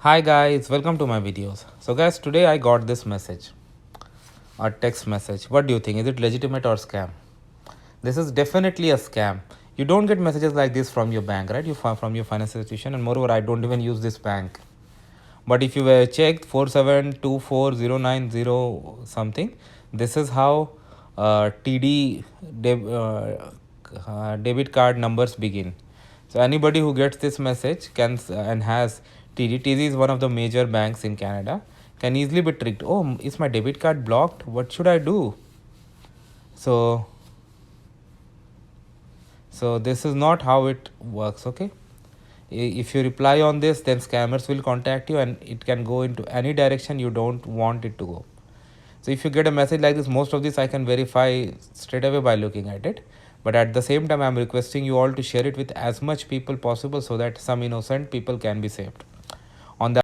Hi guys, welcome to my videos. So guys, today I got this message, a text message. What do you think? Is it legitimate or scam? This is definitely a scam. You don't get messages like this from your bank, right? From your financial institution, and moreover, I don't even use this bank. But if you were checked 47240990 something, this is how debit card numbers begin. So anybody who gets this message can and has TD is one of the major banks in Canada, can easily be tricked. Oh, is my debit card blocked? What should I do? So this is not how it works. Okay, if you reply on this, then scammers will contact you and it can go into any direction you don't want it to go. So if you get a message like this, most of this I can verify straight away by looking at it. But at the same time, I'm requesting you all to share it with as much people possible so that some innocent people can be saved.